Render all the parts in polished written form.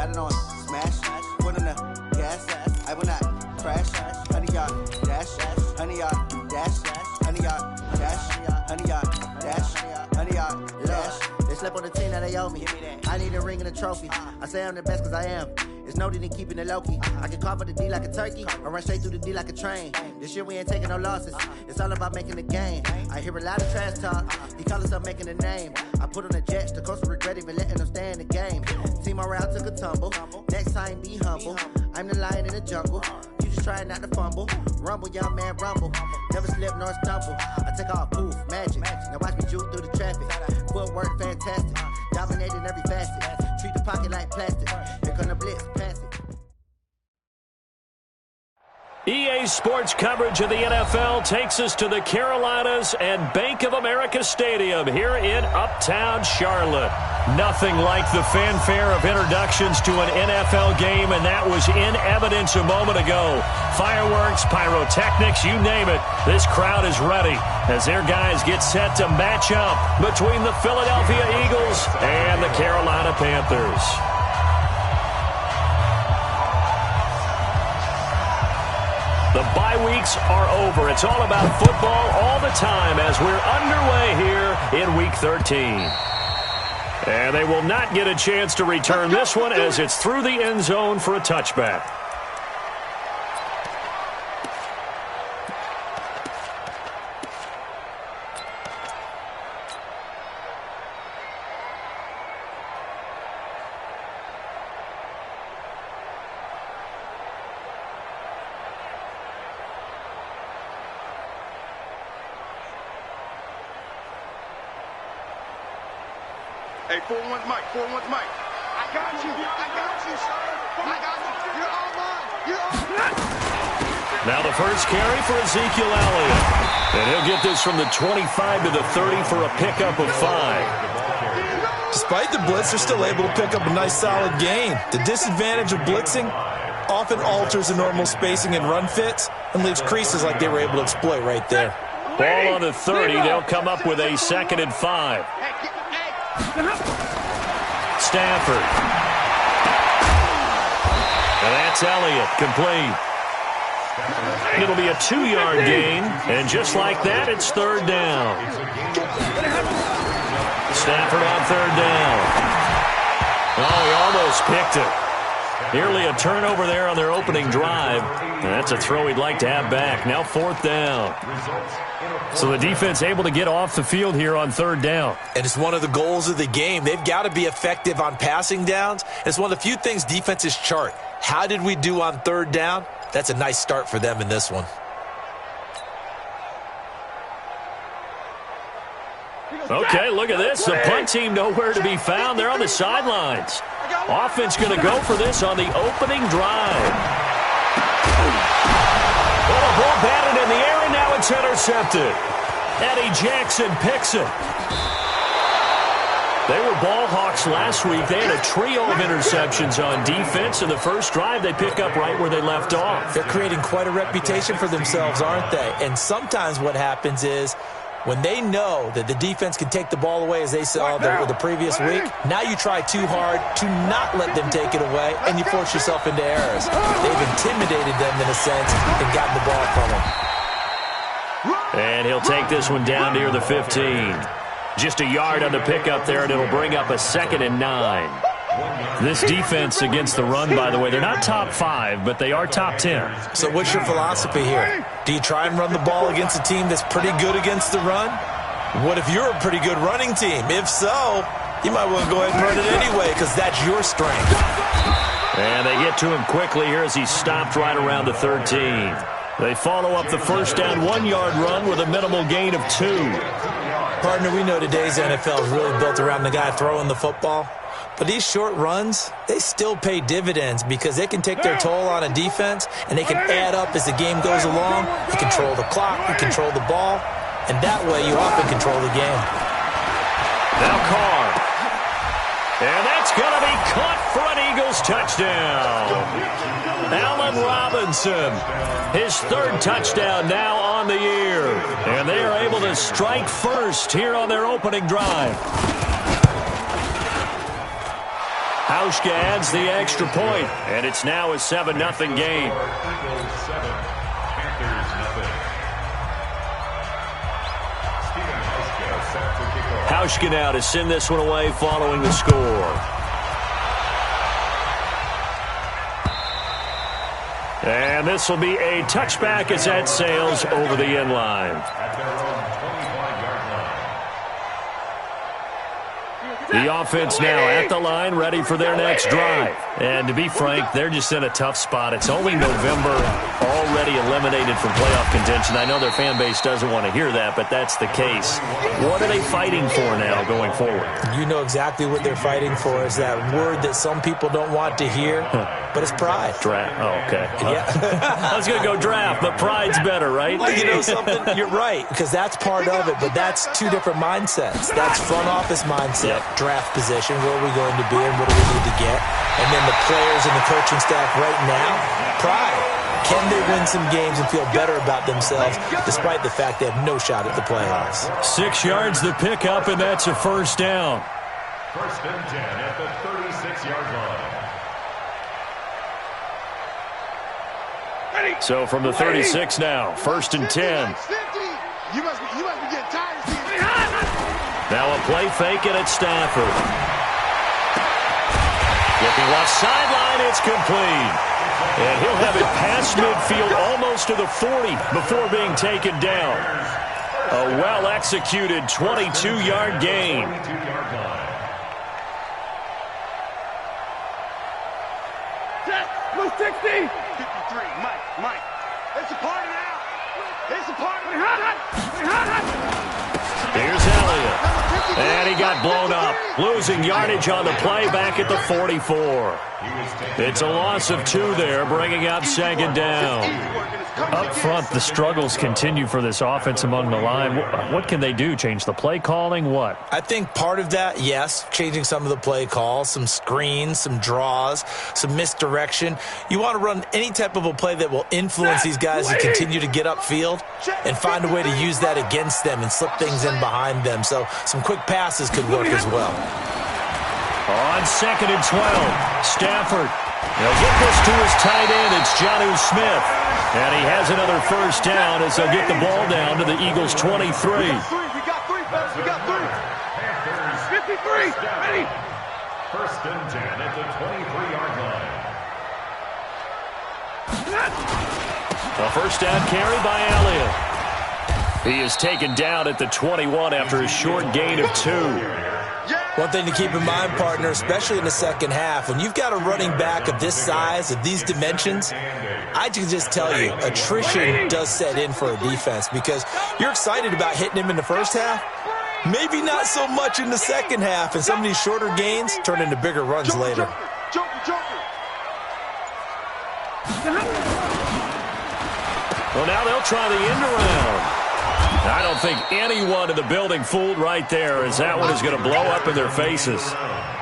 Got it on smash, put on the gas. I will not crash. 100 yard dash, 100 yard dash, 100 yard dash, 100 yard dash, 100 yard dash. They slept on the team that they owe me. I need a ring and a trophy. I say I'm the best cause I am. There's no need in keeping it low-key. I can carve up the D like a turkey or run straight through the D like a train. This year we ain't taking no losses. It's all about making the game. I hear a lot of trash talk. He call us up making a name. I put on the Jets. The coach will regret even letting them stay in the game. Team morale took a tumble. Next time be humble. I'm the lion in the jungle. You just trying not to fumble. Rumble, young man, rumble. Never slip nor stumble. I take off, poof, magic. Now watch me juke through the traffic. Footwork fantastic. Dominating every facet. Treat the pocket like plastic. Here come the blitz, pass it. EA Sports coverage of the NFL takes us to the Carolinas and Bank of America Stadium here in Uptown Charlotte. Nothing like the fanfare of introductions to an NFL game, and that was in evidence a moment ago. Fireworks, pyrotechnics, you name it. This crowd is ready as their guys get set to match up between the Philadelphia Eagles and the Carolina Panthers. The bye weeks are over. It's all about football all the time as we're underway here in Week 13. And they will not get a chance to return this one as it's through the end zone for a touchback. Hey, 4-1 Mike, 4-1 Mike. I got you, sir. I got you. You're all mine. You're all mine. Now the first carry for Ezekiel Elliott. And he'll get this from the 25 to the 30 for a pickup of 5. Despite the blitz, they're still able to pick up a nice solid gain. The disadvantage of blitzing often alters the normal spacing and run fits and leaves creases like they were able to exploit right there. Ball on the 30. They'll come up with a 2nd and 5. Stafford. And that's Elliott, complete. It'll be a 2-yard gain, and just like that, it's 3rd down. Stafford on 3rd down. Oh, he almost picked it. Nearly a turnover there on their opening drive. And that's a throw he'd like to have back. Now 4th down. So the defense able to get off the field here on 3rd down. And it's one of the goals of the game. They've got to be effective on passing downs. It's one of the few things defenses chart. How did we do on 3rd down? That's a nice start for them in this one. Okay, look at this. The punt team nowhere to be found. They're on the sidelines. Offense going to go for this on the opening drive. Well, the ball batted in the air, and now it's intercepted. Eddie Jackson picks it. They were ball hawks last week. They had a trio of interceptions on defense. In the first drive, they pick up right where they left off. They're creating quite a reputation for themselves, aren't they? And sometimes what happens is when they know that the defense can take the ball away, as they saw the previous week, now you try too hard to not let them take it away, and you force yourself into errors. They've intimidated them in a sense and gotten the ball from them. And he'll take this one down near the 15. Just a yard on the pickup there, and it'll bring up a 2nd and 9. This defense against the run, by the way, they're not top 5, but they are top 10. So what's your philosophy here? Do you try and run the ball against a team that's pretty good against the run? What if you're a pretty good running team? If so, you might want to go ahead and run it anyway because that's your strength. And they get to him quickly here as he stopped right around the 13. They follow up the first down 1-yard run with a minimal gain of 2. Partner, we know today's NFL is really built around the guy throwing the football. But these short runs, they still pay dividends because they can take their toll on a defense and they can add up as the game goes along. You control the clock, you control the ball, and that way you often control the game. Now Carr. And that's going to be caught for an Eagles touchdown. Allen Robinson, his 3rd touchdown now on the year. And they are able to strike first here on their opening drive. Hauschka adds the extra point, and it's now a 7-0 game. Hauschka now to send this one away following the score. And this will be a touchback as that sails over the end line. The offense now at the line, ready for their next drive. And to be frank, they're just in a tough spot. It's only November, already eliminated from playoff contention. I know their fan base doesn't want to hear that, but that's the case. What are they fighting for now going forward? You know exactly what they're fighting for. Is that word that some people don't want to hear, but it's pride. Draft. Oh, okay. Yeah. I was going to go draft, but pride's better, right? You know something? You're right, because that's part of it, but that's two different mindsets. That's front office mindset, draft position, where are we going to be and what do we need to get? And then the players and the coaching staff right now, pride. Can they win some games and feel better about themselves despite the fact they have no shot at the playoffs? 6 yards the pickup, and that's a first down. First and 10 at the 36-yard line. So from the 36 now, first and 10. You must be getting tired of seeing. Now a play fake, and it's Stafford. Looking left sideline, it's complete. And he'll have it past midfield almost to the 40 before being taken down. A well-executed 22-yard gain. Blue 60. 53, Mike. It's a party now. It's a party. Here's Elliott. And he got blown up. Losing yardage on the play back at the 44. It's a loss of 2 there, bringing up second down. Up front, the struggles continue for this offense among the line. What can they do? Change the play calling? What? I think part of that, yes, changing some of the play calls, some screens, some draws, some misdirection. You want to run any type of a play that will influence these guys to continue to get upfield and find a way to use that against them and slip things in behind them. So some quick passes could work as well. On second and 12, Stafford. He'll get this to his tight end. It's CSmiff336. And he has another first down as they'll get the ball down to the Eagles' 23. We got 3, fellas. We got 3. 53. Ready. First and 10 at the 23-yard line. A first down carry by Elliott. He is taken down at the 21 after a short gain of 2. One thing to keep in mind, partner, especially in the second half, when you've got a running back of this size, of these dimensions, I can just tell you, attrition does set in for a defense because you're excited about hitting him in the first half, maybe not so much in the second half, and some of these shorter gains turn into bigger runs later. Well, now they'll try the end around. I don't think anyone in the building fooled right there, as that one is going to blow up in their faces.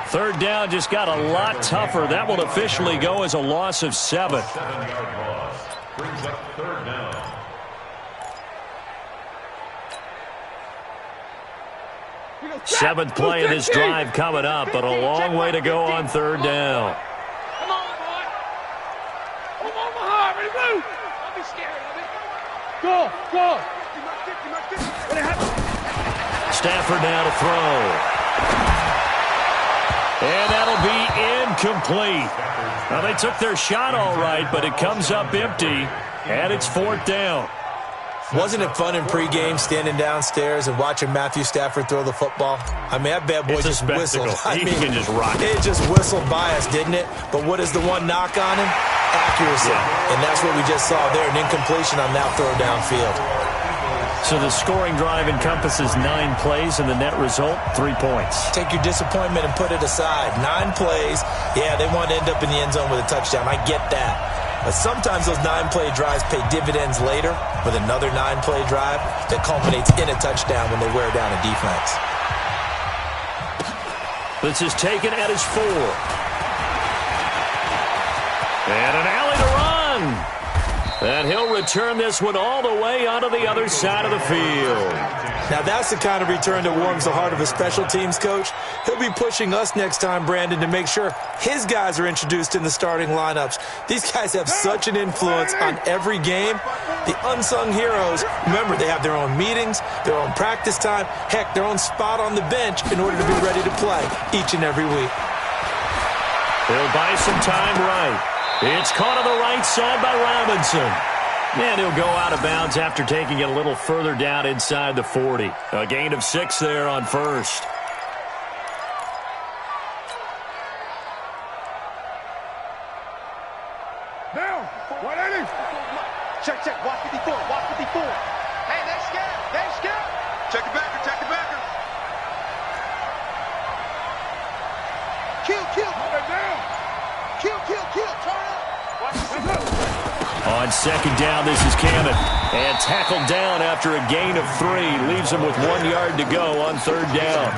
Third down just got a lot tougher. That will officially go as a loss of 7. 7-yard loss brings up third down. Seventh play of this drive coming up, but a long way to go on third down. Come on, boy. Come on, my heart. Ready, move. Don't be scared of it. Go. Stafford now to throw. And that'll be incomplete. Now, they took their shot all right, but it comes up empty, and it's fourth down. Wasn't it fun in pregame standing downstairs and watching Matthew Stafford throw the football? I mean, that bad boy just whistled. He can just rock it. It just whistled by us, didn't it? But what is the one knock on him? Accuracy. Yeah. And that's what we just saw there, an incompletion on that throw downfield. So the scoring drive encompasses 9 plays, and the net result, 3 points. Take your disappointment and put it aside. 9 plays. Yeah, they want to end up in the end zone with a touchdown. I get that. But sometimes those 9-play drives pay dividends later with another 9-play drive that culminates in a touchdown when they wear down a defense. This is taken at his 4. And an alley to run. And he'll return this one all the way onto the other side of the field. Now that's the kind of return that warms the heart of a special teams coach. He'll be pushing us next time, Brandon, to make sure his guys are introduced in the starting lineups. These guys have such an influence on every game. The unsung heroes, remember, they have their own meetings, their own practice time, heck, their own spot on the bench in order to be ready to play each and every week. He'll buy some time right. It's caught on the right side by Robinson. And he'll go out of bounds after taking it a little further down inside the 40. A gain of 6 there on first. Down. 180. Check, check. Watch 54. Watch 54. Hey, they're scared. They're scared. Check the backer. Check the backer. Kill. Down. Kill. Turn up. On second down, this is Cannon. And tackled down after a gain of 3. Leaves him with 1 yard to go on third down.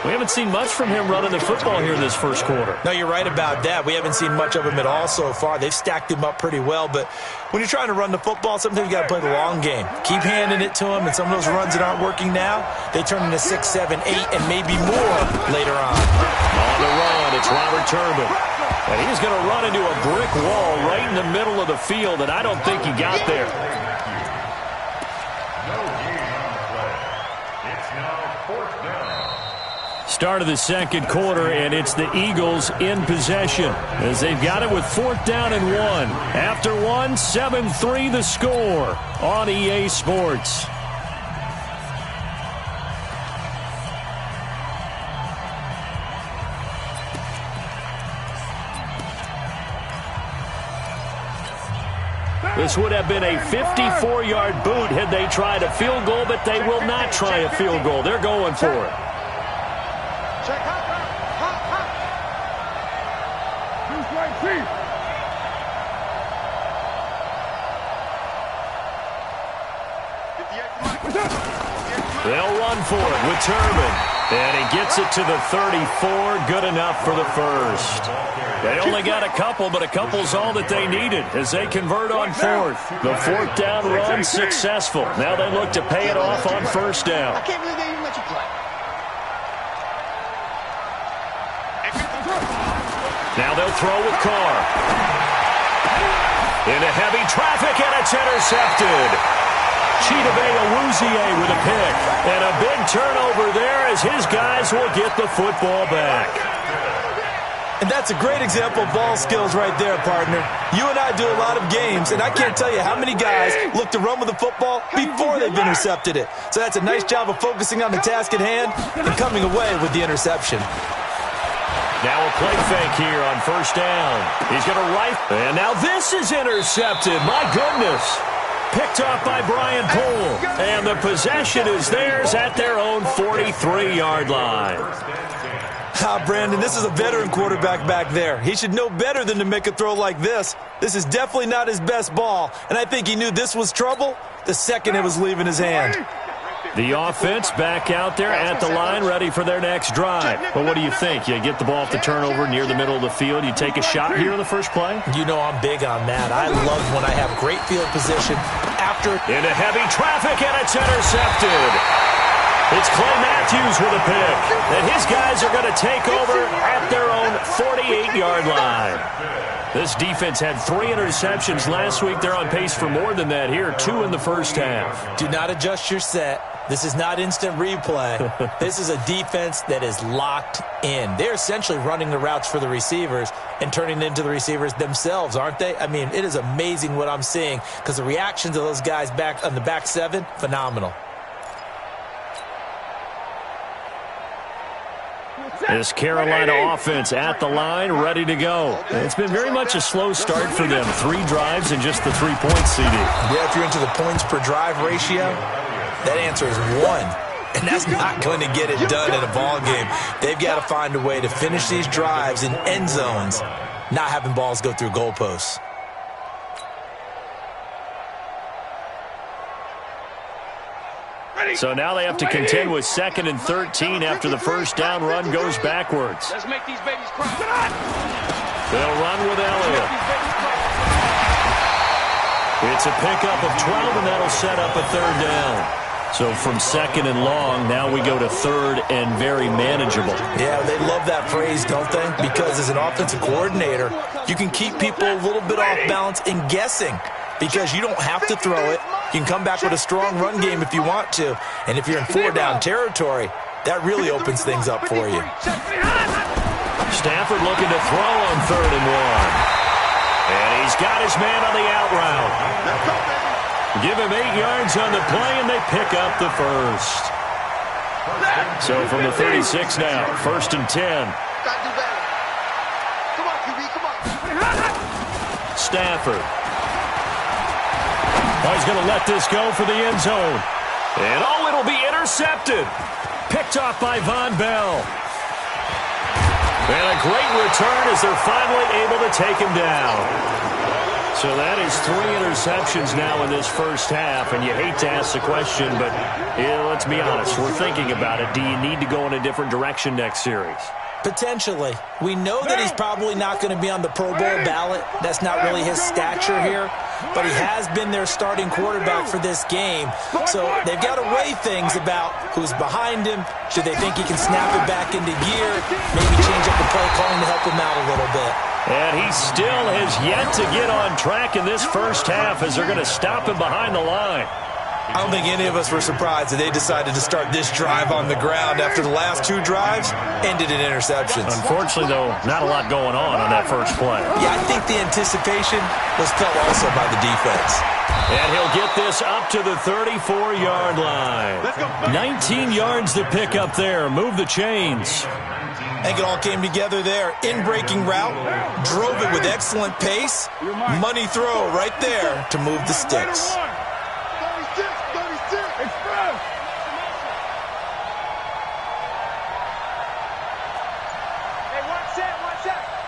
We haven't seen much from him running the football here in this first quarter. No, you're right about that. We haven't seen much of him at all so far. They've stacked him up pretty well, but when you're trying to run the football, sometimes you got to play the long game. Keep handing it to him, and some of those runs that aren't working now, they turn into 6, 7, 8, and maybe more later on. On the run, it's Robert Turbin. And he's going to run into a brick wall right in the middle of the field, and I don't think he got there. No gain on the play. It's now 4th down. Start of the second quarter, and it's the Eagles in possession as they've got it with 4th down and 1. After 1, 7-3 the score on EA Sports. This would have been a 54-yard boot had they tried a field goal, but they will not try a field goal. They're going for it. Check. Hop. Who's right feet? They'll run for it with Turbin. And he gets it to the 34. Good enough for the first. They only got a couple, but a couple's all that they needed as they convert on 4th. The 4th down run successful. Now they look to pay it off on first down. I can't believe they even let you play. Now they'll throw with Carr. Into heavy traffic, and it's intercepted. Chidobe Awuzie with a pick. And a big turnover there as his guys will get the football back. And that's a great example of ball skills right there, partner. You and I do a lot of games, and I can't tell you how many guys look to run with the football before they've intercepted it. So that's a nice job of focusing on the task at hand and coming away with the interception. Now a play fake here on first down. He's going to right. And now this is intercepted. My goodness. Picked off by Brian Poole. And the possession is theirs at their own 43-yard line. Brandon, this is a veteran quarterback back there. He should know better than to make a throw like this. This is definitely not his best ball. And I think he knew this was trouble the second it was leaving his hand. The offense back out there at the line, ready for their next drive. But what do you think? You get the ball off the turnover near the middle of the field. You take a shot here in the first play? You know I'm big on that. I love when I have great field position after. Into heavy traffic, and it's intercepted. It's Clay Matthews with a pick. And his guys are going to take over at their own 48-yard line. This defense had 3 interceptions last week. They're on pace for more than that here, 2 in the first half. Do not adjust your set. This is not instant replay. This is a defense that is locked in. They're essentially running the routes for the receivers and turning it into the receivers themselves, aren't they? I mean, it is amazing what I'm seeing because the reactions of those guys back on the back 7, phenomenal. This Carolina offense at the line, ready to go. It's been very much a slow start for them. 3 drives and just the 3 points, CD. Yeah, if you're into the points per drive ratio, that answer is 1. And that's not going to get it done in a ball game. They've got to find a way to finish these drives in end zones, not having balls go through goalposts. So now they have to contend with 2nd and 13 after the first down run goes backwards. Let's make these babies cry. They'll run with Elliott. It's a pickup of 12, and that'll set up a third down. So from second and long, now we go to third and very manageable. Yeah, they love that phrase, don't they? Because as an offensive coordinator, you can keep people a little bit off balance and guessing because you don't have to throw it. You can come back with a strong run game if you want to. And if you're in four-down territory, that really opens things up for you. Stafford looking to throw on third and one. And he's got his man on the out route. Give him 8 yards on the play, and they pick up the first. So from the 36 now, first and 10. Come on, QB, come on. Stafford. Oh, he's going to let this go for the end zone. And it'll be intercepted. Picked off by Von Bell. And a great return as they're finally able to take him down. So that is 3 interceptions now in this first half, and you hate to ask the question, but let's be honest, we're thinking about it. Do you need to go in a different direction next series? Potentially. We know that he's probably not going to be on the Pro Bowl ballot. That's not really his stature here, but he has been their starting quarterback for this game. So they've got to weigh things about who's behind him. Do they think he can snap it back into gear? Maybe change up the play calling to help him out a little bit. And he still has yet to get on track in this first half as they're going to stop him behind the line. I don't think any of us were surprised that they decided to start this drive on the ground after the last 2 drives ended in interceptions. Unfortunately, though, not a lot going on that first play. Yeah, I think the anticipation was felt also by the defense. And he'll get this up to the 34-yard line. 19 yards to pick up there. Move the chains. I think it all came together there. In-breaking route, drove it with excellent pace. Money throw right there to move the sticks. 36, express. Hey, watch that.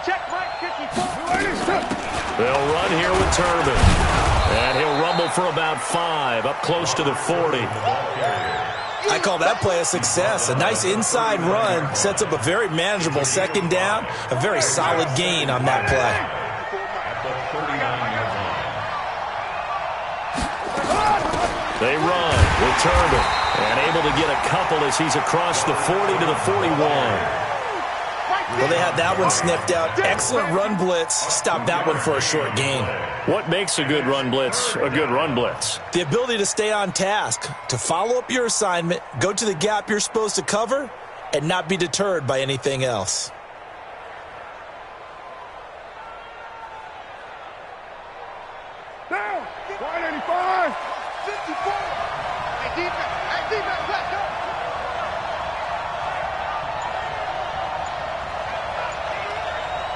Check Mike 54. They'll run here with Turbin. And he'll rumble for about 5, up close to the 40. I call that play a success. A nice inside run sets up a very manageable second down, a very solid gain on that play. They run with Turbin and able to get a couple as he's across the 40 to the 41. Well, they had that one sniffed out. Excellent run blitz. Stopped that one for a short gain. What makes a good run blitz a good run blitz? The ability to stay on task, to follow up your assignment, go to the gap you're supposed to cover, and not be deterred by anything else. Down. 185. 54. Hey, defense, let's go.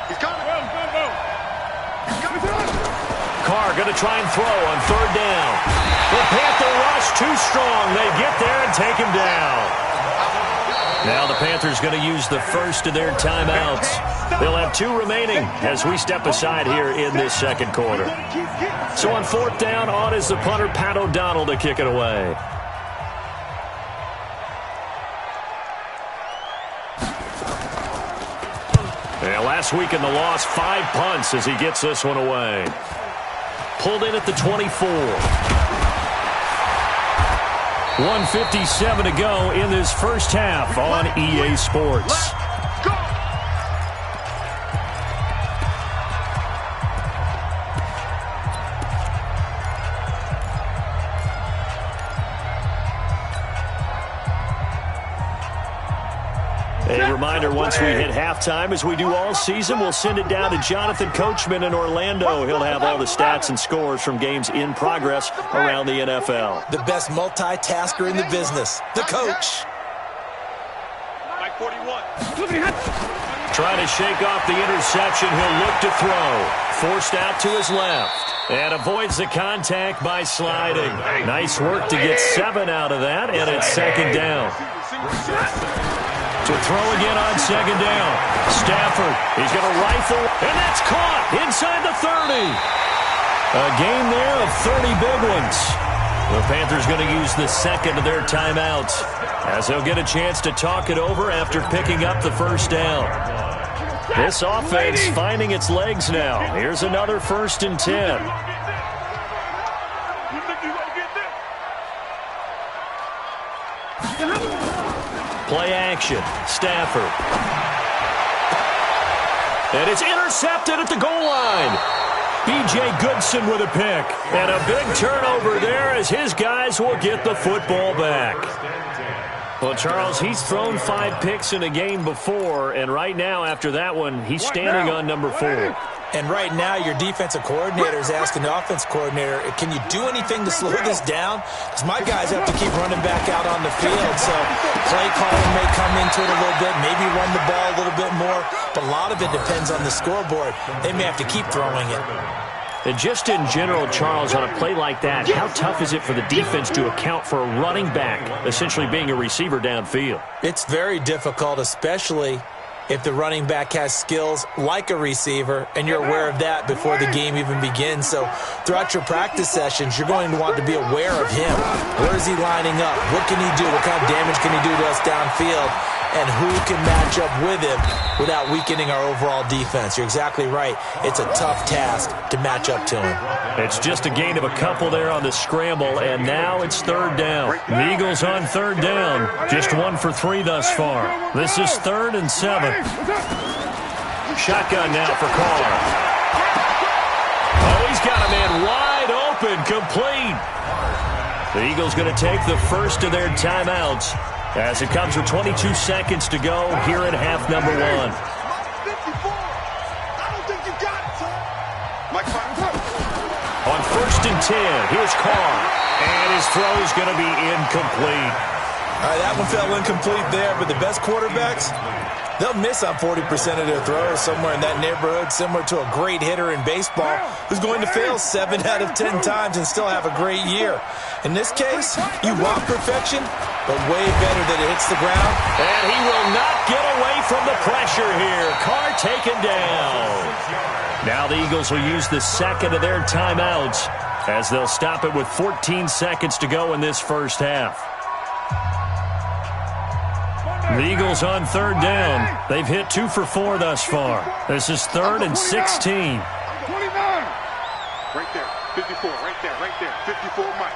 He's coming. Carr going to try and throw on third down. The Panther rush too strong. They get there and take him down. Now the Panthers going to use the first of their timeouts. They'll have 2 remaining as we step aside here in this second quarter. So on fourth down, on is the punter, Pat O'Donnell, to kick it away. And last week in the loss, 5 punts as he gets this one away. Pulled in at the 24. 1:57 to go in this first half on EA Sports. A reminder, once we hit halftime, as we do all season, we'll send it down to Jonathan Coachman in Orlando. He'll have all the stats and scores from games in progress around the NFL. The best multitasker in the business, the coach. Mike 41. Trying to shake off the interception. He'll look to throw. Forced out to his left. And avoids the contact by sliding. Nice work to get 7 out of that, and it's second down. To throw again on second down. Stafford, he's going to rifle, and that's caught inside the 30. A gain there of 30 big ones. The Panthers going to use the second of their timeouts as they'll get a chance to talk it over after picking up the first down. This offense finding its legs now. Here's another 1st and 10. action. Stafford. And it's intercepted at the goal line. B.J. Goodson with a pick. And a big turnover there as his guys will get the football back. Well, Charles, he's thrown 5 picks in a game before, and right now, after that one, he's standing on number 4. And right now, your defensive coordinator is asking the offense coordinator, can you do anything to slow this down? Because my guys have to keep running back out on the field. So play calling may come into it a little bit, maybe run the ball a little bit more. But a lot of it depends on the scoreboard. They may have to keep throwing it. And just in general, Charles, on a play like that, how tough is it for the defense to account for a running back essentially being a receiver downfield? It's very difficult, especially if the running back has skills like a receiver, and you're aware of that before the game even begins. So throughout your practice sessions, you're going to want to be aware of him. Where is he lining up? What can he do? What kind of damage can he do to us downfield? And who can match up with him without weakening our overall defense? You're exactly right. It's a tough task to match up to him. It's just a gain of a couple there on the scramble, and now it's 3rd down. The Eagles on 3rd down. Just 1 for 3 thus far. This is 3rd and 7. Shotgun now for Carr. Oh, he's got a man wide open, complete. The Eagles going to take the first of their timeouts as it comes with 22 seconds to go here at half number 1. I don't think you got it, son. On 1st and 10, here's Carr. And his throw is going to be incomplete. All right, that one fell incomplete there, but the best quarterbacks, they'll miss on 40% of their throws, somewhere in that neighborhood, similar to a great hitter in baseball who's going to fail 7 out of 10 times and still have a great year. In this case, you want perfection, but way better that it hits the ground. And he will not get away from the pressure here. Carr taken down. Now the Eagles will use the second of their timeouts as they'll stop it with 14 seconds to go in this first half. The Eagles on 3rd down. They've hit 2 for 4 thus far. This is 3rd and 16. 29. Right there. 54. Right there. 54, Mike.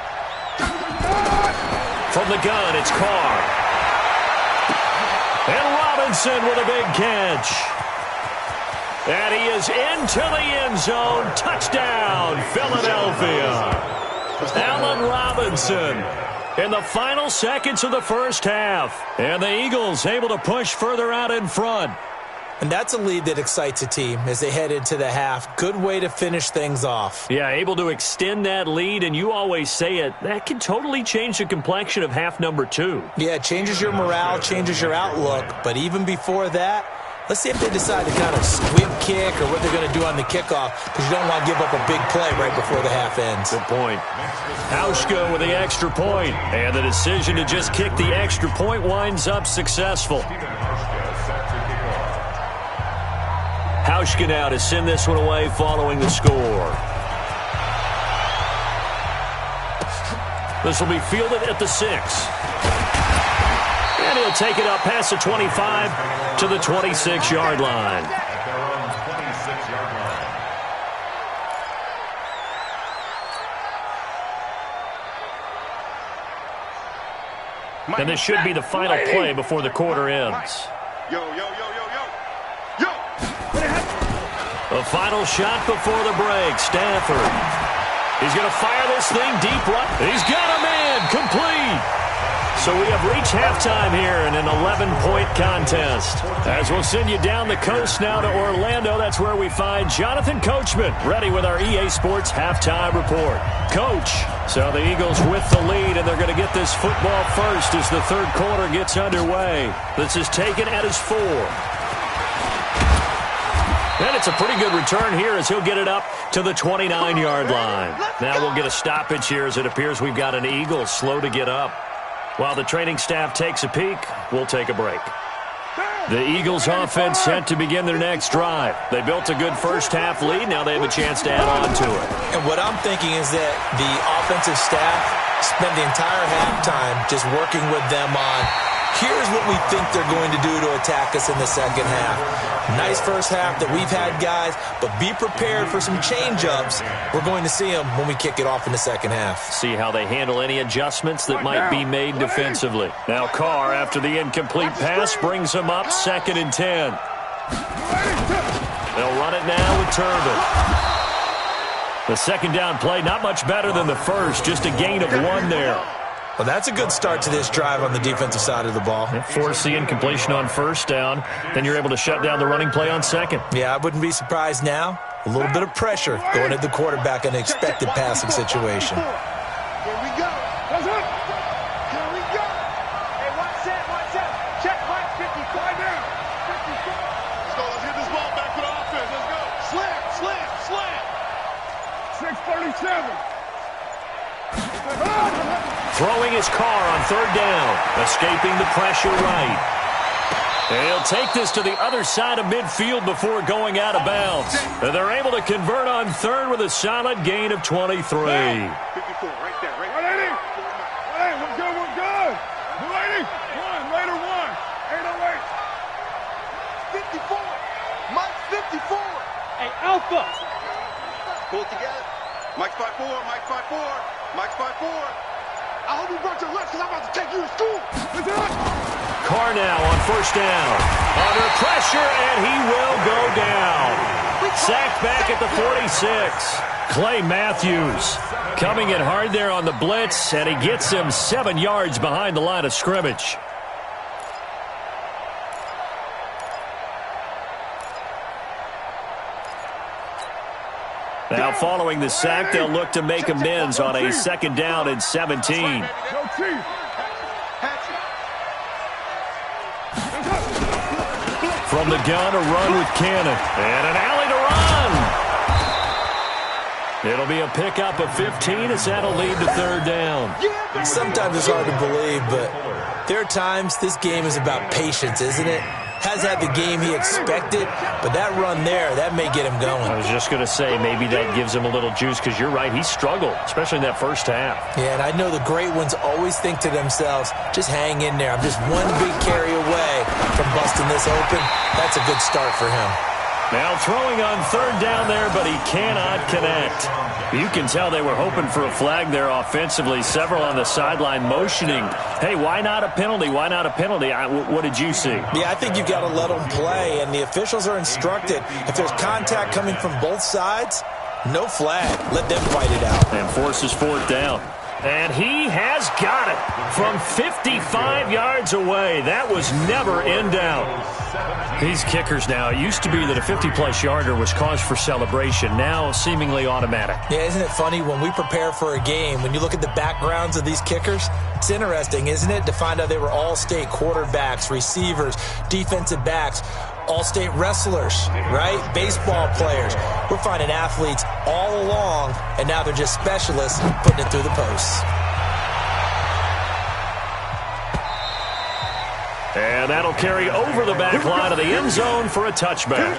From the gun, it's Carr. And Robinson with a big catch. And he is into the end zone. Touchdown, Philadelphia. Allen Robinson in the final seconds of the first half. And the Eagles able to push further out in front. And that's a lead that excites a team as they head into the half. Good way to finish things off. Yeah, able to extend that lead, and you always say it, that can totally change the complexion of half number 2. Yeah, it changes your morale, changes your outlook. But even before that, let's see if they decide to kind of squib kick or what they're going to do on the kickoff, because you don't want to give up a big play right before the half ends. Good point. Hauschka with the extra point, and the decision to just kick the extra point winds up successful. Hauschka now to send this one away following the score. This will be fielded at the 6. And he'll take it up past the 25 to the 26-yard line. And this should be the final play before the quarter ends. Yo. A final shot before the break. Stafford. He's going to fire this thing deep right. He's got a man. Complete. So we have reached halftime here in an 11-point contest. As we'll send you down the coast now to Orlando, that's where we find Jonathan Coachman ready with our EA Sports halftime report. Coach, so the Eagles with the lead, and they're going to get this football first as the third quarter gets underway. This is taken at his 4. And it's a pretty good return here as he'll get it up to the 29-yard line. Now we'll get a stoppage here as it appears we've got an Eagle slow to get up. While the training staff takes a peek, we'll take a break. The Eagles offense set to begin their next drive. They built a good first half lead. Now they have a chance to add on to it. And what I'm thinking is that the offensive staff spent the entire halftime just working with them on Here's what we think they're going to do to attack us in the second half. Nice first half that we've had, guys, but be prepared for some change-ups. We're going to see them when we kick it off in the second half. See how they handle any adjustments that might be made defensively. Now Carr, after the incomplete pass, brings him up 2nd and 10. They'll run it now with Turbin. The second down play, not much better than the first, just a gain of 1 there. Well, that's a good start to this drive on the defensive side of the ball. Force the incompletion on first down. Then you're able to shut down the running play on second. Yeah, I wouldn't be surprised now. A little bit of pressure going at the quarterback in an expected passing situation. Here we go. Here we go. Hey, one set. Check Mike 54. Down. 54. Let's go. Let's get this ball back to the offense. Let's go. Slam. 6:37. Throwing his Carr on 3rd down. Escaping the pressure right. He'll take this to the other side of midfield before going out of bounds. And they're able to convert on 3rd with a solid gain of 23. 54, right there. 180. We're good. 280. 1, later 1. 808. 54. Mike 54. Hey, Alpha. Pull it together. Mike's 5'4", Mike's 5'4", Mike's 5'4". I hope you brought your lunch because I'm about to take you to school. Carr now on 1st down. Under pressure, and he will go down. Sacked back at the 46. Clay Matthews coming in hard there on the blitz, and he gets him 7 yards behind the line of scrimmage. Now following the sack, they'll look to make amends on a 2nd down and 17. From the gun, a run with Cannon. And an alley to run. It'll be a pickup of 15 as that'll lead to 3rd down. Sometimes it's hard to believe, but there are times this game is about patience, isn't it? Has had the game he expected, but that run there, that may get him going. I was just going to say, maybe that gives him a little juice, because you're right, he struggled, especially in that first half. Yeah, and I know the great ones always think to themselves, just hang in there. I'm just one big carry away from busting this open. That's a good start for him. Now throwing on 3rd down there, but he cannot connect. You can tell they were hoping for a flag there offensively. Several on the sideline motioning, hey, why not a penalty? Why not a penalty? What did you see? Yeah, I think you've got to let them play, and the officials are instructed. If there's contact coming from both sides, no flag. Let them fight it out. And forces 4th down. And he has got it from 55 yards away. That was never in doubt. These kickers now, it used to be that a 50-plus yarder was cause for celebration. Now seemingly automatic. Yeah, isn't it funny when we prepare for a game, when you look at the backgrounds of these kickers, it's interesting, isn't it, to find out they were all-state quarterbacks, receivers, defensive backs, all-state wrestlers, right? Baseball players. We're finding athletes all along, and now they're just specialists putting it through the posts. And that'll carry over the back line of the end zone for a touchback.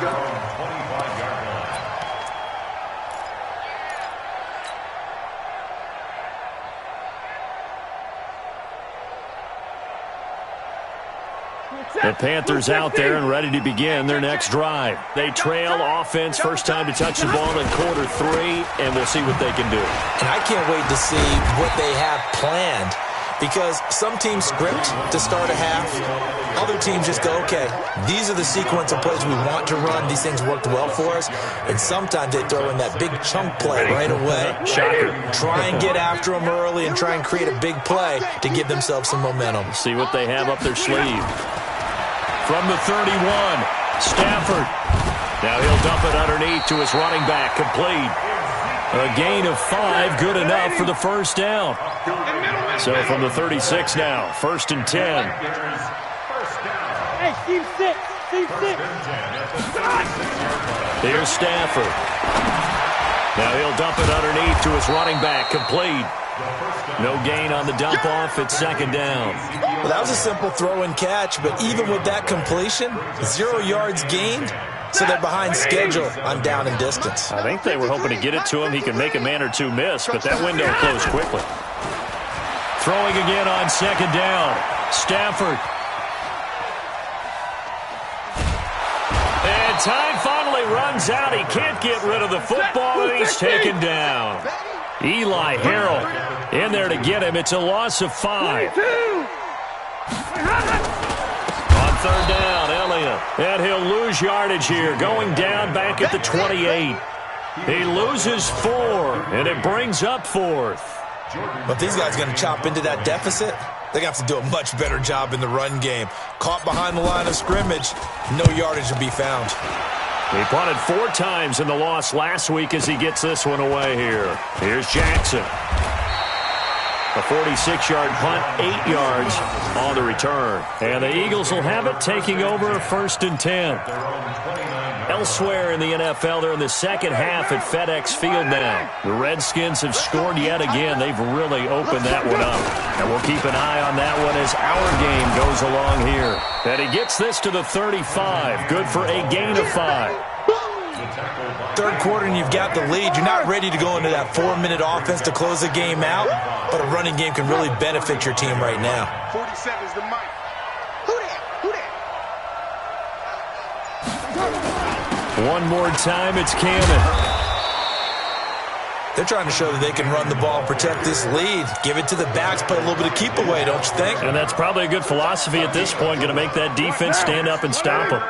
The Panthers out there and ready to begin their next drive. They trail offense, first time to touch the ball in Q3, and we'll see what they can do. And I can't wait to see what they have planned, because some teams script to start a half. Other teams just go, okay, these are the sequence of plays we want to run. These things worked well for us. And sometimes they throw in that big chunk play right away. Shocker. Try and get after them early and try and create a big play to give themselves some momentum. See what they have up their sleeve. From the 31, Stafford. Now he'll dump it underneath to his running back, complete. A gain of 5, good enough for the first down. So from the 36 now, 1st and 10. Hey, Steve 6. Here's Stafford. Now he'll dump it underneath to his running back, complete. No gain on the dump off at 2nd down. Well, that was a simple throw and catch, but even with that completion, 0 yards gained. So they're behind schedule on down and distance. I think they were hoping to get it to him. He can make a man or two miss, but that window closed quickly. Throwing again on 2nd down. Stafford. time finally runs out. He can't get rid of the football, and he's taken down. Eli Harrell in there to get him. It's a loss of 5. On third down, Elliott. And he'll lose yardage here, going down back at the 28. He loses 4, and it brings up 4th. But these guys are going to chop into that deficit. They're going to have to do a much better job in the run game. Caught behind the line of scrimmage, no yardage to be found. He punted 4 times in the loss last week as he gets this one away here. Here's Jackson. A 46-yard punt, 8 yards on the return. And the Eagles will have it, taking over 1st and 10. Elsewhere in the NFL, they're in the second half at FedEx Field now. The Redskins have scored yet again. They've really opened that one up. And we'll keep an eye on that one as our game goes along here. And he gets this to the 35. Good for a gain of 5. Third quarter and you've got the lead. You're not ready to go into that 4-minute offense to close the game out, but a running game can really benefit your team right now. 47 is the mic. Who that? Who that? One more time, it's Cannon. They're trying to show that they can run the ball, protect this lead, give it to the backs, play a little bit of keep away, don't you think? And that's probably a good philosophy at this point, going to make that defense stand up and stop them.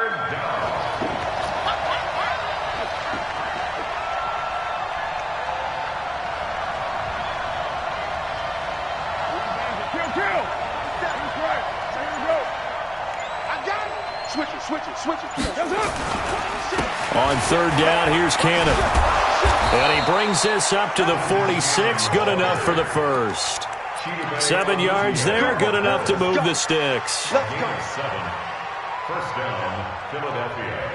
Switch it. On third down, here's Cannon. And he brings this up to the 46. Good enough for the first. 7 yards there. Good enough to move the sticks. 7. First down, Philadelphia.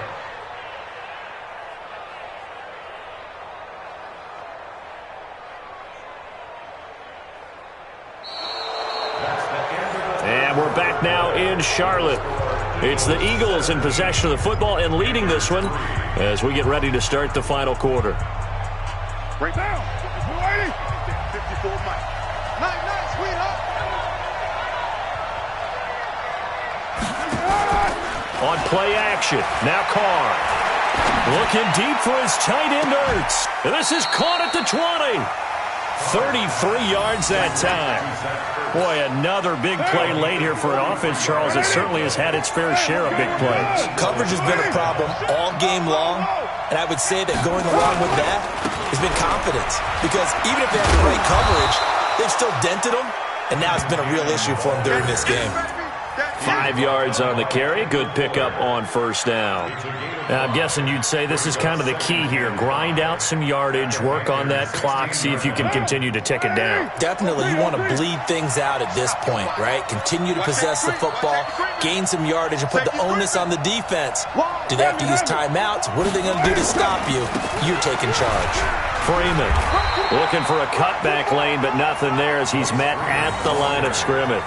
And we're back now in Charlotte. It's the Eagles in possession of the football and leading this one as we get ready to start the final quarter. Break down. 54 Mike. Nice, sweetheart. On play action. Now Carr. Looking deep for his tight end Ertz. And this is caught at the 20. 33 yards that time. Boy, another big play late here for an offense, Charles, that certainly has had its fair share of big plays. Coverage has been a problem all game long, and I would say that going along with that has been confidence. Because even if they have the right coverage, they've still dented them, and now it's been a real issue for them during this game. 5 yards on the carry. Good pickup on first down. Now, I'm guessing you'd say this is kind of the key here. Grind out some yardage, work on that clock, see if you can continue to tick it down. Definitely, you want to bleed things out at this point, right? Continue to possess the football, gain some yardage, and put the onus on the defense. Do they have to use timeouts? What are they going to do to stop you? You're taking charge. Freeman looking for a cutback lane, but nothing there as he's met at the line of scrimmage.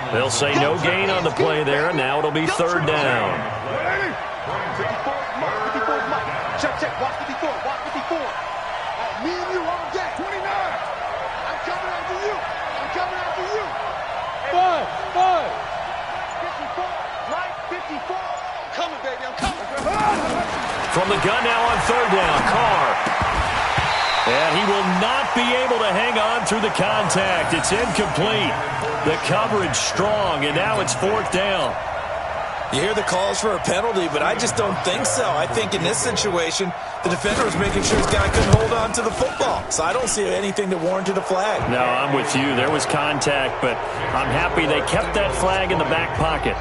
They'll say no gain on the play there, and now it'll be third down. 54 Mike. Check. Watch 54. Me and you all day. 29. I'm coming after you. 5. 54. Right, 54. I'm coming, baby. I'm coming. From the gun now on third down, Carr. And he will not be able to hang on through the contact. It's incomplete. The coverage strong, and now it's fourth down. You hear the calls for a penalty, but I just don't think so. I think in this situation, the defender was making sure his guy couldn't hold on to the football. So I don't see anything that warranted a flag. No, I'm with you. There was contact, but I'm happy they kept that flag in the back pocket.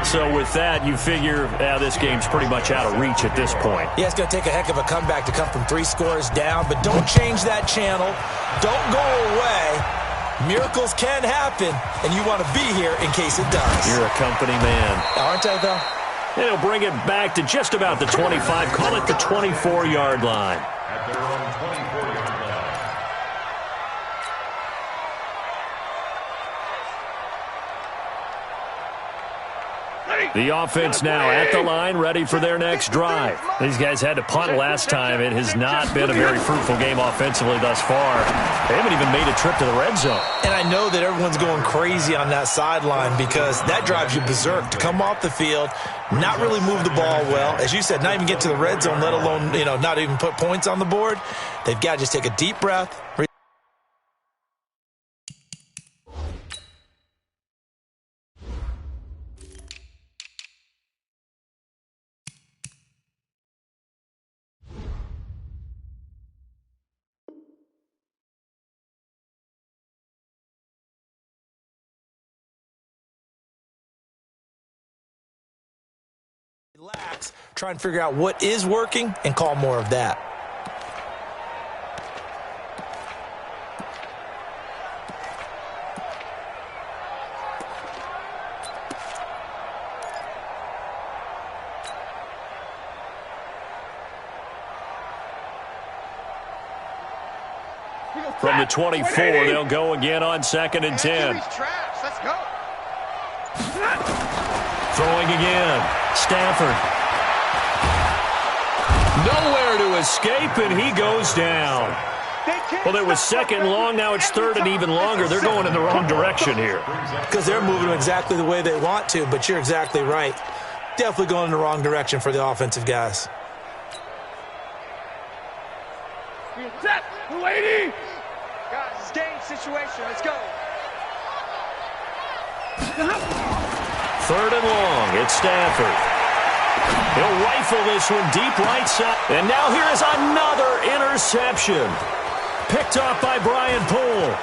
So with that, you figure this game's pretty much out of reach at this point. Yeah, it's going to take a heck of a comeback to come from 3 scores down, but don't change that channel. Don't go away. Miracles can happen, and you want to be here in case it does. You're a company man. Aren't I, though? And he'll bring it back to just about the 25. Call it the 24-yard line. At their own 24-yard line. Ready? The offense now at the line, ready for their next drive. These guys had to punt last time. It has not been a very fruitful game offensively thus far. They haven't even made a trip to the red zone. And I know that everyone's going crazy on that sideline because that drives you berserk to come off the field, not really move the ball well. As you said, not even get to the red zone, let alone, not even put points on the board. They've got to just take a deep breath. Relax, try and figure out what is working and call more of that. From the 24, they'll go again on 2nd and 10. Let's go. Throwing again. Stafford. Nowhere to escape, and he goes down. Well, it was 2nd long. Now it's 3rd and even longer. They're going in the wrong direction here. Because they're moving exactly the way they want to, but you're exactly right. Definitely going in the wrong direction for the offensive guys. Set, lady. Guys, it's game situation. Let's go. 3rd and long. It's Stafford. He'll rifle this one deep right side. And now here is another interception. Picked off by Brian Poole.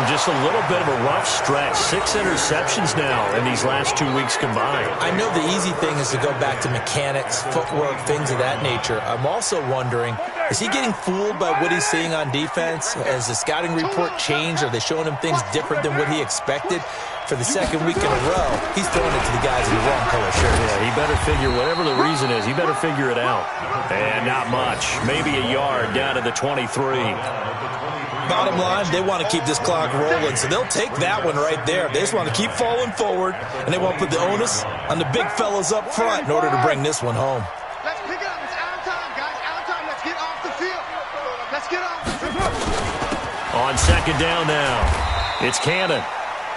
Just a little bit of a rough stretch. 6 interceptions now in these last 2 weeks combined. I know the easy thing is to go back to mechanics, footwork, things of that nature. I'm also wondering, is he getting fooled by what he's seeing on defense? Has the scouting report changed? Are they showing him things different than what he expected? For the 2nd week in a row, he's throwing it to the guys in the wrong color shirts. Yeah, he better figure, whatever the reason is, he better figure it out. And not much. Maybe a yard down to the 23. Bottom line, they want to keep this clock rolling, so they'll take that one right there. They just want to keep falling forward, and they want to put the onus on the big fellas up front in order to bring this one home. Let's pick it up. It's out of time, guys. Out of time. Let's get off the field. Let's get off the field. On 2nd down now, it's Cannon.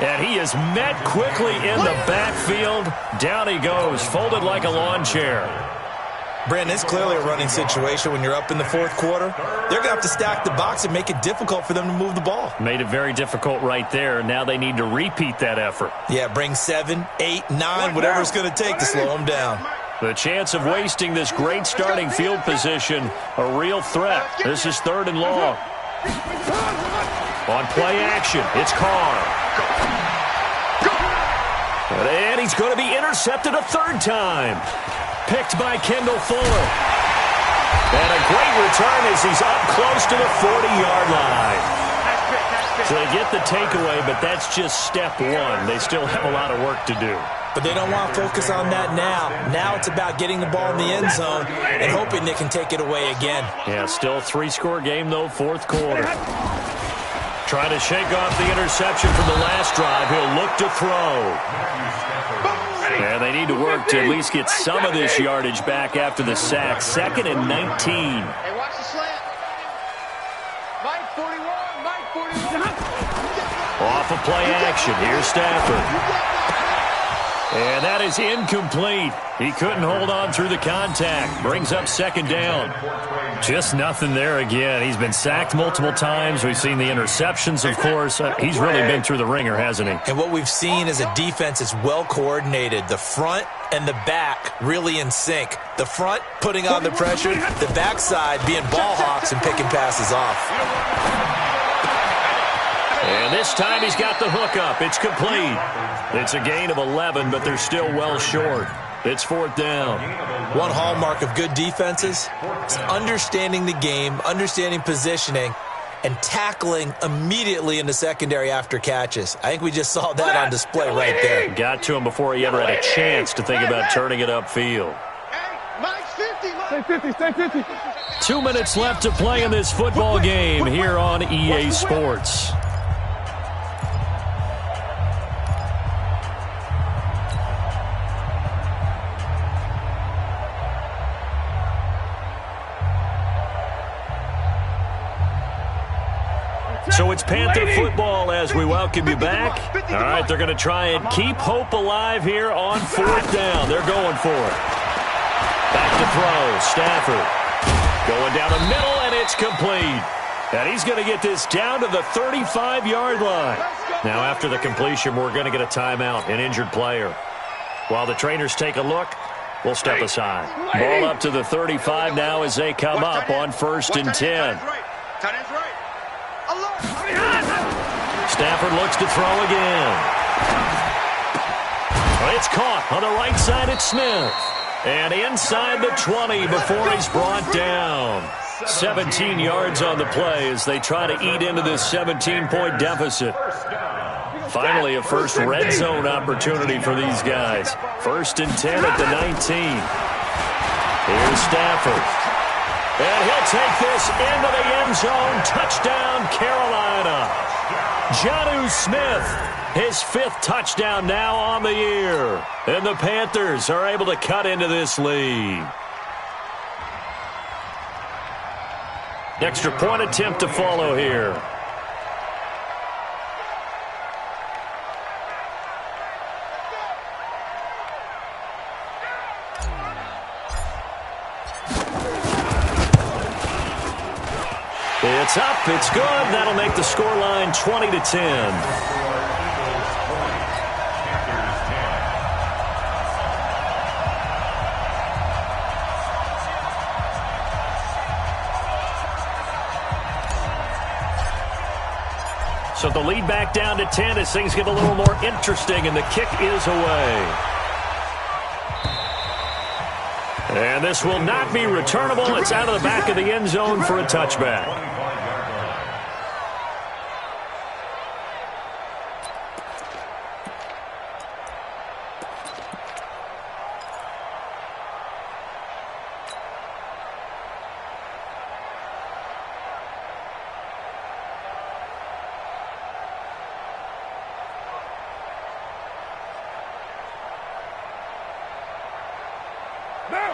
And he is met quickly in the backfield. Down he goes, folded like a lawn chair. Brandon, it's clearly a running situation when you're up in the 4th quarter. They're going to have to stack the box and make it difficult for them to move the ball. Made it very difficult right there. Now they need to repeat that effort. Yeah, bring 7, 8, 9, whatever it's going to take to slow them down. The chance of wasting this great starting field position, a real threat. This is 3rd and long. On play action, it's Carr. And he's going to be intercepted a 3rd time. Picked by Kendall Fuller. And a great return as he's up close to the 40-yard line. So they get the takeaway, but that's just step 1. They still have a lot of work to do. But they don't want to focus on that now. Now it's about getting the ball in the end zone and hoping they can take it away again. Yeah, still a 3-score game, though, 4th quarter. Trying to shake off the interception from the last drive. He'll look to throw. And they need to work to at least get some of this yardage back after the sack. 2nd and 19. Hey, watch the slant. Mike 41, Mike 41. Off of play action. Here's Stafford. And that is incomplete. He couldn't hold on through the contact. Brings up 2nd down. Just nothing there again. He's been sacked multiple times. We've seen the interceptions, of course. He's really been through the ringer, hasn't he? And what we've seen is a defense that's well coordinated. The front and the back really in sync. The front putting on the pressure, the backside being ball hawks and picking passes off. And this time he's got the hook up. It's complete. It's a gain of 11, but they're still well short. It's 4th down. One hallmark of good defenses is understanding the game, understanding positioning, and tackling immediately in the secondary after catches. I think we just saw that on display right there. Got to him before he ever had a chance to think about turning it upfield. Hey, Mike's 50. Stay 50, stay 50. 2 minutes left to play in this football game here on EA Sports. So it's Panther football as we welcome you back. All right, they're going to try and keep hope alive here on 4th down. They're going for it. Back to throw. Stafford going down the middle, and it's complete. And he's going to get this down to the 35-yard line. Now, after the completion, we're going to get a timeout, an injured player. While the trainers take a look, we'll step aside. Ball up to the 35 now as they come up on 1st and 10. Stafford looks to throw again. It's caught on the right side. It's Smith. And inside the 20 before he's brought down. 17 yards on the play as they try to eat into this 17-point deficit. Finally, a first red zone opportunity for these guys. 1st and 10 at the 19. Here's Stafford. And he'll take this into the end zone. Touchdown, Carolina. Jonnu Smith, his 5th touchdown now on the year. And the Panthers are able to cut into this lead. Extra point attempt to follow here. It's up. It's good. That'll make the scoreline 20-10. So the lead back down to 10 as things get a little more interesting, and the kick is away. And this will not be returnable. It's out of the back of the end zone for a touchback.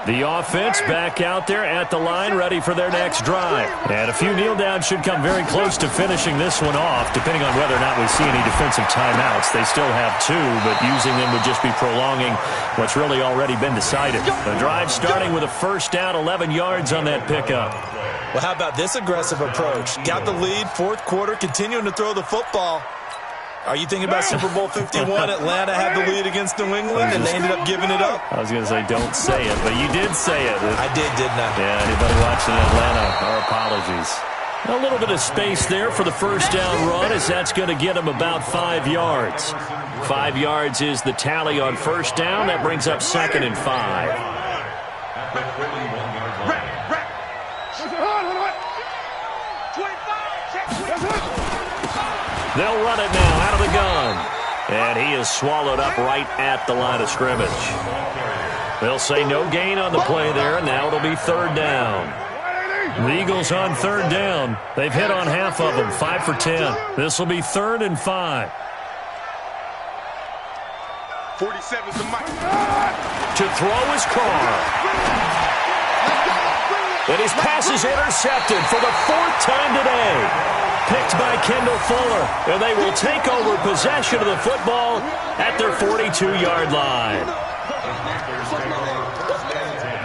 The offense back out there at the line, ready for their next drive. And a few kneel downs should come very close to finishing this one off, depending on whether or not we see any defensive timeouts. They still have 2, but using them would just be prolonging what's really already been decided. The drive starting with a first down, 11 yards on that pickup. Well, how about this aggressive approach? Got the lead, 4th quarter, continuing to throw the football. Are you thinking about Super Bowl 51? Atlanta had the lead against New England, and they ended up giving it up? I was going to say don't say it, but you did say it. I did, didn't I? Yeah, anybody watching Atlanta, our apologies. A little bit of space there for the first down run, as that's going to get him about 5 yards. 5 yards is the tally on first down. That brings up 2nd and 5. They'll run it now out of the gun. And he is swallowed up right at the line of scrimmage. They'll say no gain on the play there, and now it'll be 3rd down. The Eagles on 3rd down. They've hit on half of them, 5 for 10. This will be 3rd and 5. 47's the mic. To throw is Carr. And his pass is intercepted for the 4th time today. Picked by Kendall Fuller, and they will take over possession of the football at their 42-yard line.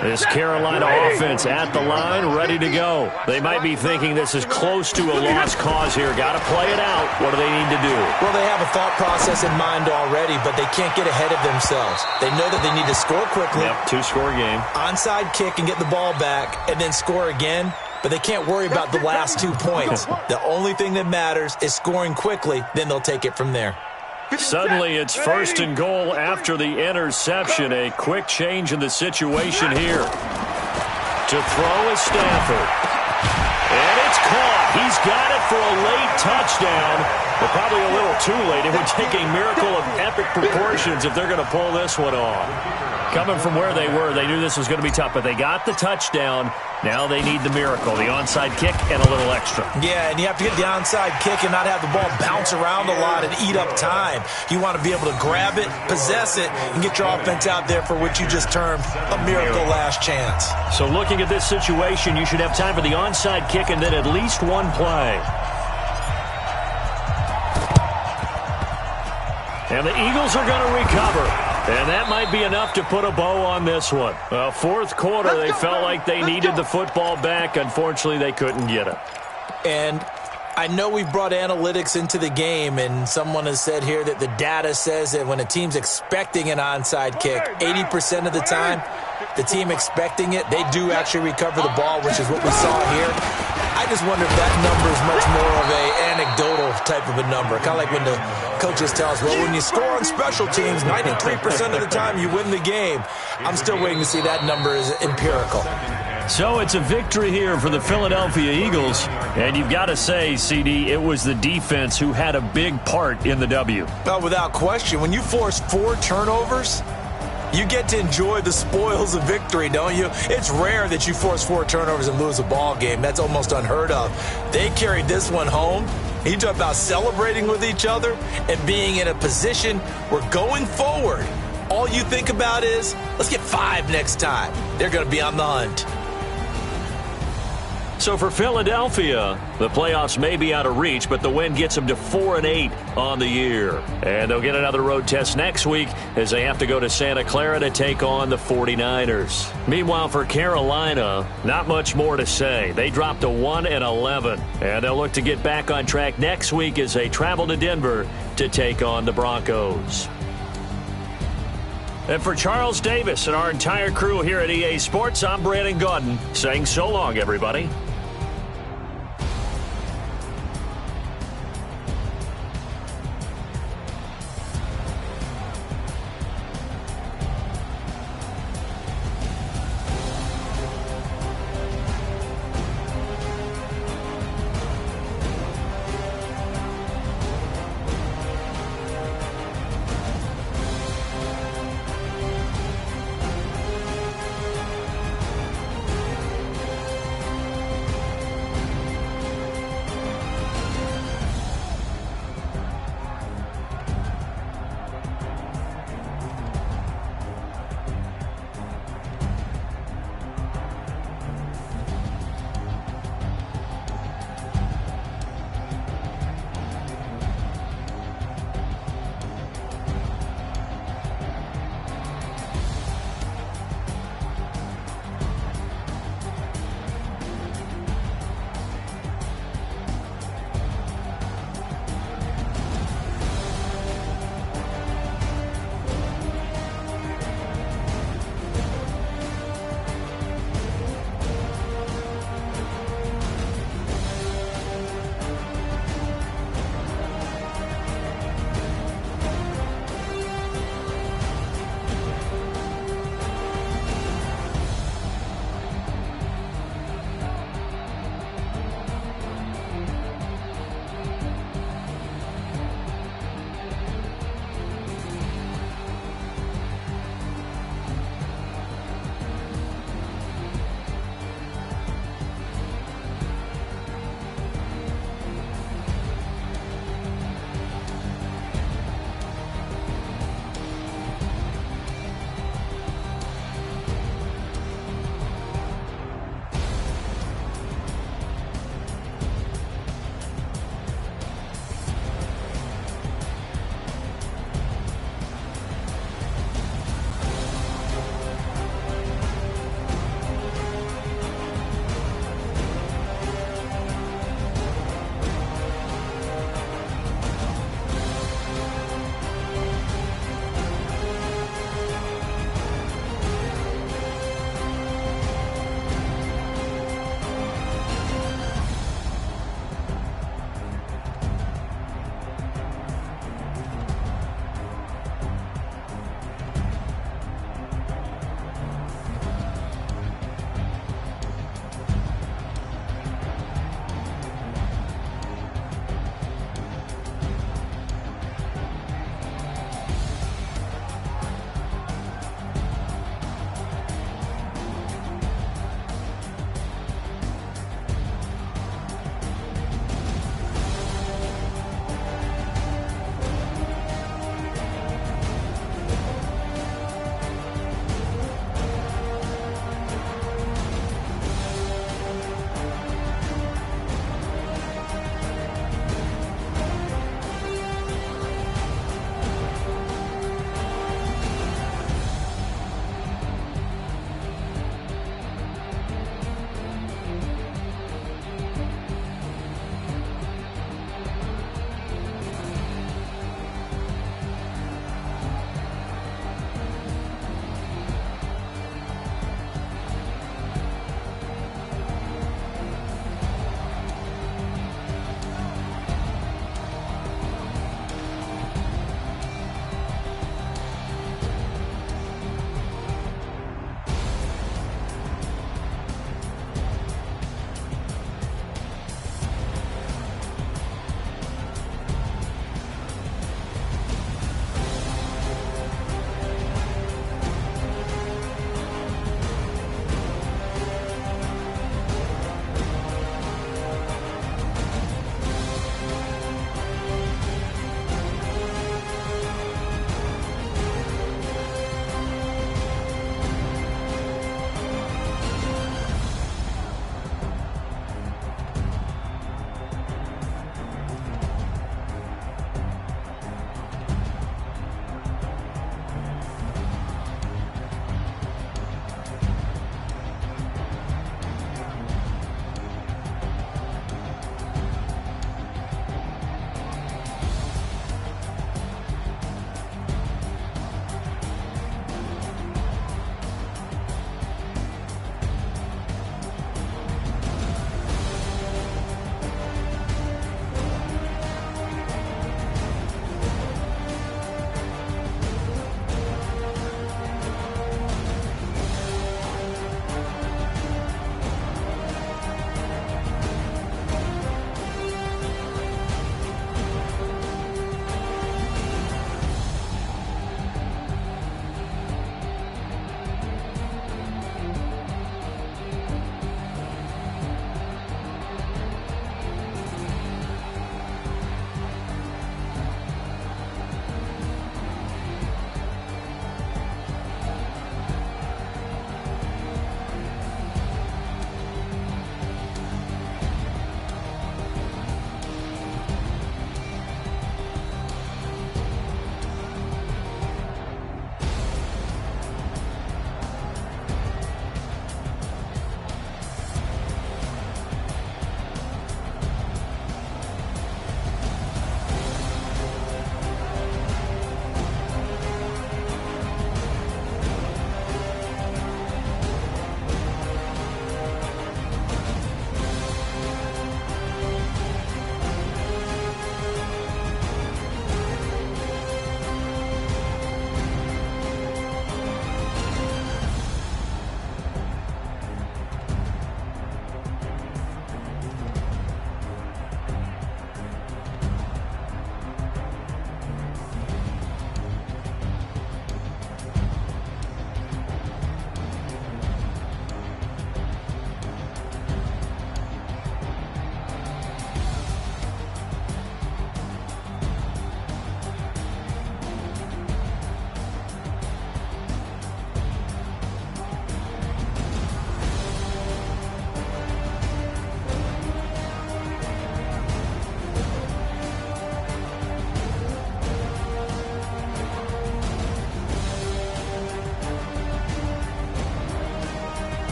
This Carolina offense at the line, ready to go. They might be thinking this is close to a lost cause here. Got to play it out. What do they need to do? Well, they have a thought process in mind already, but they can't get ahead of themselves. They know that they need to score quickly. Yep, 2-score game. Onside kick and get the ball back, and then score again. But they can't worry about the last 2 points. The only thing that matters is scoring quickly, then they'll take it from there. Suddenly it's 1st and goal after the interception. A quick change in the situation here. To throw is Stafford. And it's caught. He's got it for a late touchdown. But probably a little too late. It would take a miracle of epic proportions if they're going to pull this one off. Coming from where they were, they knew this was going to be tough, but they got the touchdown. Now they need the miracle, the onside kick and a little extra. Yeah, and you have to get the onside kick and not have the ball bounce around a lot and eat up time. You want to be able to grab it, possess it, and get your offense out there for what you just termed a miracle last chance. So looking at this situation, you should have time for the onside kick and then at least one play. And the Eagles are going to recover. And that might be enough to put a bow on this one. Fourth quarter, they felt like they needed the football back. Unfortunately, they couldn't get it. And I know we've brought analytics into the game, and someone has said here that the data says that when a team's expecting an onside kick, 80% of the time, the team expecting it, they do actually recover the ball, which is what we saw here. I just wonder if that number is much more of an anecdotal type of a number. Kind of like when the coaches tell us, well, when you score on special teams, 93% of the time you win the game. I'm still waiting to see that number is empirical. So it's a victory here for the Philadelphia Eagles. And you've got to say, CD, it was the defense who had a big part in the W. Well, without question, when you force 4 turnovers, you get to enjoy the spoils of victory, don't you? It's rare that you force 4 turnovers and lose a ball game. That's almost unheard of. They carried this one home. You talk about celebrating with each other and being in a position where going forward, all you think about is, let's get 5 next time. They're going to be on the hunt. So for Philadelphia, the playoffs may be out of reach, but the win gets them to 4-8 on the year. And they'll get another road test next week as they have to go to Santa Clara to take on the 49ers. Meanwhile, for Carolina, not much more to say. They dropped to 1-11, and they'll look to get back on track next week as they travel to Denver to take on the Broncos. And for Charles Davis and our entire crew here at EA Sports, I'm Brandon Gaudin saying so long, everybody.